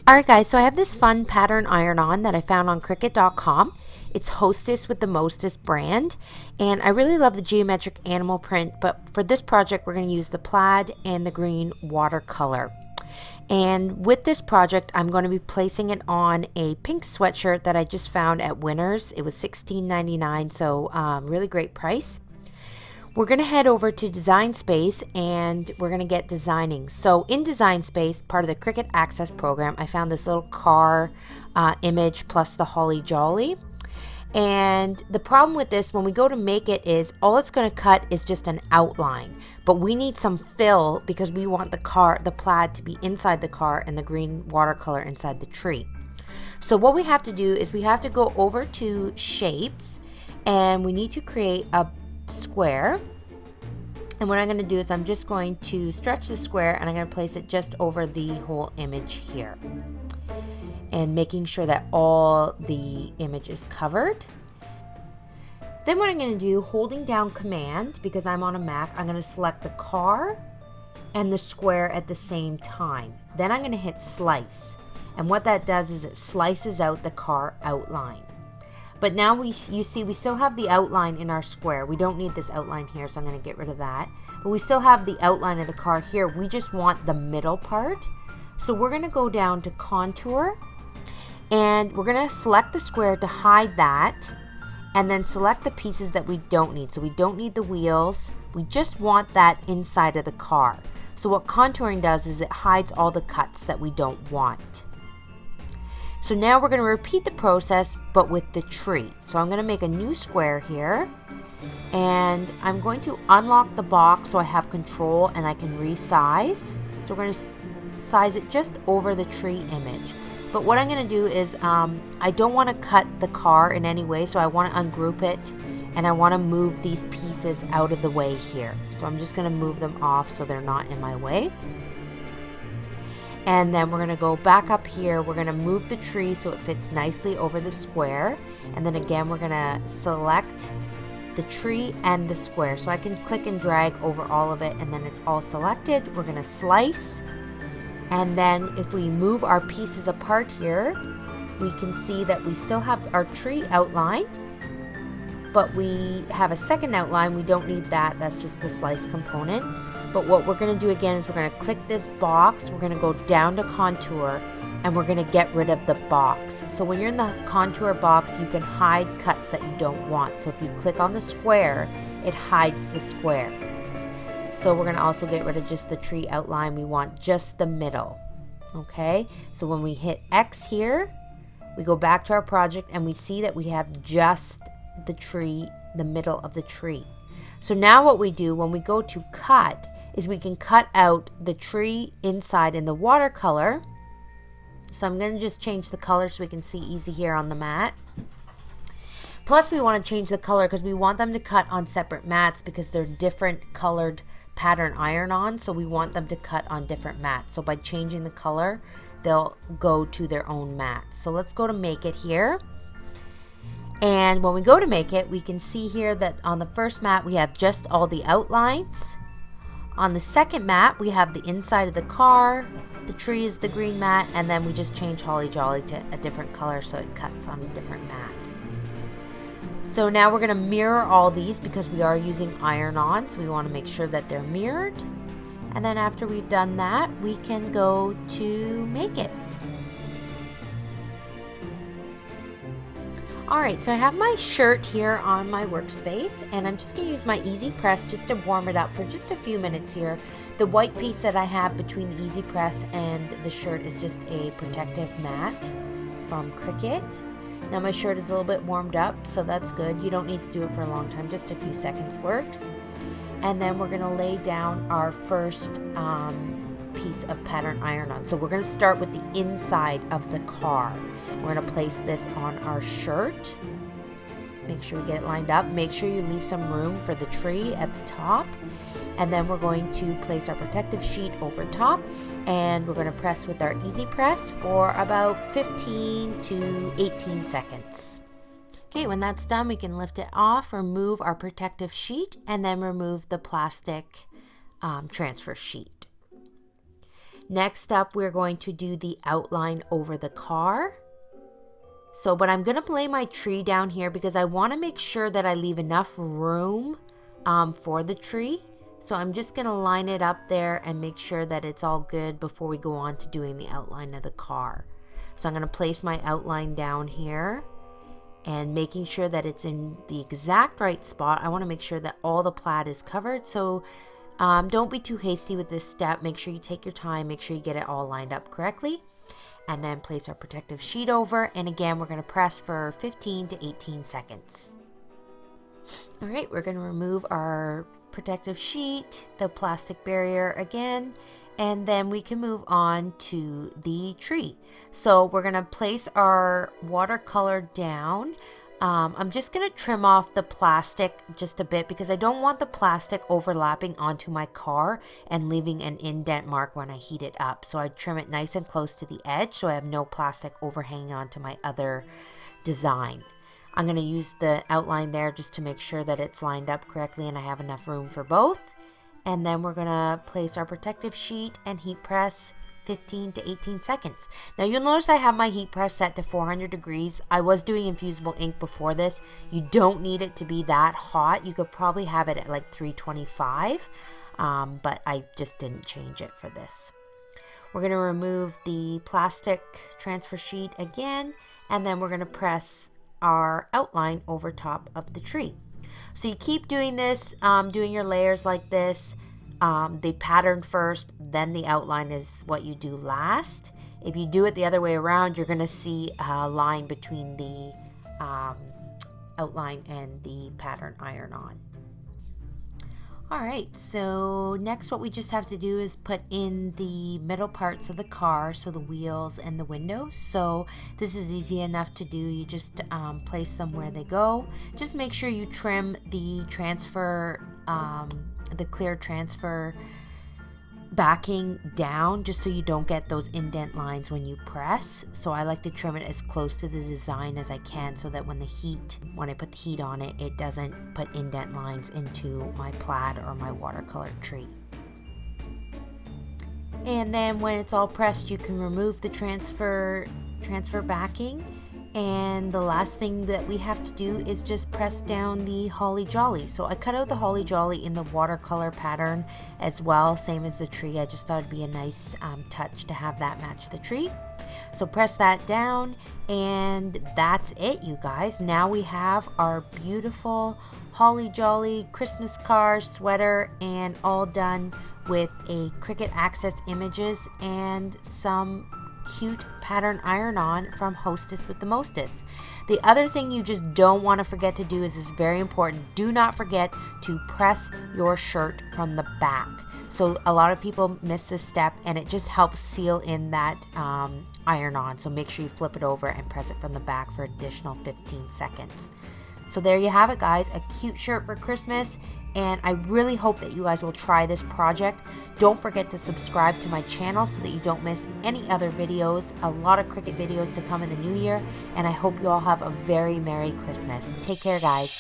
Alright guys, so I have this fun pattern iron-on that I found on Cricut.com. It's Hostess with the Mostest brand, and I really love the geometric animal print, but for this project we're going to use the plaid and the green watercolor. And with this project I'm going to be placing it on a pink sweatshirt that I just found at Winners. It was $16.99, so really great price. We're going to head over to Design Space and we're going to get designing. So in Design Space, part of the Cricut Access program, I found this little car image plus the Holly Jolly. And the problem with this, when we go to make it, is all it's going to cut is just an outline. But we need some fill because we want the plaid to be inside the car and the green watercolor inside the tree. So what we have to do is we have to go over to Shapes and we need to create a square, and what I'm going to do is I'm just going to stretch the square and I'm going to place it just over the whole image here, and making sure that all the image is covered. Then what I'm going to do, holding down Command, because I'm on a Mac, I'm going to select the car and the square at the same time. Then I'm going to hit Slice, and what that does is it slices out the car outline. But now you see we still have the outline in our square. We don't need this outline here, so I'm going to get rid of that. But we still have the outline of the car here. We just want the middle part. So we're going to go down to Contour, and we're going to select the square to hide that, and then select the pieces that we don't need. So we don't need the wheels. We just want that inside of the car. So what contouring does is it hides all the cuts that we don't want. So now we're going to repeat the process, but with the tree. So I'm going to make a new square here, and I'm going to unlock the box so I have control and I can resize. So we're going to size it just over the tree image. But what I'm going to do is I don't want to cut the car in any way, so I want to ungroup it, and I want to move these pieces out of the way here. So I'm just going to move them off so they're not in my way. And then we're going to go back up here. We're going to move the tree so it fits nicely over the square. And then again, we're going to select the tree and the square. So I can click and drag over all of it, and then it's all selected. We're going to slice. And then if we move our pieces apart here, we can see that we still have our tree outline, but we have a second outline. We don't need that. That's just the slice component. But what we're going to do again is we're going to click this box, we're going to go down to Contour, and we're going to get rid of the box. So when you're in the Contour box, you can hide cuts that you don't want. So if you click on the square, it hides the square. So we're going to also get rid of just the tree outline. We want just the middle. Okay, so when we hit X here, we go back to our project and we see that we have just the tree, the middle of the tree. So now what we do when we go to cut is we can cut out the tree inside in the watercolor. So I'm going to just change the color so we can see easy here on the mat. Plus we want to change the color because we want them to cut on separate mats because they're different colored pattern iron-on, so we want them to cut on different mats. So by changing the color, they'll go to their own mats. So let's go to Make It here. And when we go to Make It, we can see here that on the first mat we have just all the outlines. On the second mat we have the inside of the car, the tree is the green mat, and then we just change Holly Jolly to a different color so it cuts on a different mat. So now we're going to mirror all these because we are using iron-on, so we want to make sure that they're mirrored. And then after we've done that, we can go to Make It. Alright, so I have my shirt here on my workspace, and I'm just going to use my Easy Press just to warm it up for just a few minutes here. The white piece that I have between the Easy Press and the shirt is just a protective mat from Cricut. Now my shirt is a little bit warmed up, so that's good. You don't need to do it for a long time, just a few seconds works. And then we're going to lay down our first piece of pattern iron-on. So we're going to start with the inside of the car. We're going to place this on our shirt. Make sure we get it lined up. Make sure you leave some room for the tree at the top. and then we're going to place our protective sheet over top, and we're going to press with our easy press for about 15 to 18 seconds. Okay, when that's done, we can lift it off, remove our protective sheet, and then remove the plastic transfer sheet. Next up, we're going to do the outline over the car. But I'm going to lay my tree down here because I want to make sure that I leave enough room for the tree. So I'm just going to line it up there and make sure that it's all good before we go on to doing the outline of the car. So I'm going to place my outline down here and making sure that it's in the exact right spot. I want to make sure that all the plaid is covered. So don't be too hasty with this step. Make sure you take your time, make sure you get it all lined up correctly. And then place our protective sheet over, and again we're going to press for 15 to 18 seconds. Alright, we're going to remove our protective sheet, the plastic barrier again, and then we can move on to the tree. So we're going to place our watercolor down. I'm just going to trim off the plastic just a bit because I don't want the plastic overlapping onto my car and leaving an indent mark when I heat it up. So I trim it nice and close to the edge so I have no plastic overhanging onto my other design. I'm going to use the outline there just to make sure that it's lined up correctly and I have enough room for both. And then we're going to place our protective sheet and heat press 15 to 18 seconds. Now you'll notice I have my heat press set to 400 degrees. I was doing infusible ink before this. You don't need it to be that hot. You could probably have it at like 325, but I just didn't change it for this. We're going to remove the plastic transfer sheet again, and then we're going to press our outline over top of the tree. So you keep doing this, doing your layers like this. The pattern first, then the outline is what you do last. If you do it the other way around, you're going to see a line between the outline and the pattern iron-on. Alright, so next what we just have to do is put in the middle parts of the car, so the wheels and the windows. So this is easy enough to do. You just place them where they go. Just make sure you trim the transfer, the clear transfer backing down just so you don't get those indent lines when you press. So I like to trim it as close to the design as I can so that when I put the heat on it, it doesn't put indent lines into my plaid or my watercolor tree. And then when it's all pressed, you can remove the transfer backing. And the last thing that we have to do is just press down the holly jolly. So I cut out the holly jolly in the watercolor pattern as well, same as the tree. I just thought it'd be a nice touch to have that match the tree. So press that down, and that's it, you guys. Now we have our beautiful holly jolly Christmas car sweater, and all done with a Cricut Access Images and some cute pattern iron-on from Hostess with the Mostess. The other thing you just don't want to forget to do is very important. Do not forget to press your shirt from the back. So a lot of people miss this step, and it just helps seal in that iron-on. So make sure you flip it over and press it from the back for additional 15 seconds. So there you have it, guys, a cute shirt for Christmas, and I really hope that you guys will try this project. Don't forget to subscribe to my channel so that you don't miss any other videos. A lot of Cricut videos to come in the new year, and I hope you all have a very Merry Christmas. Take care, guys.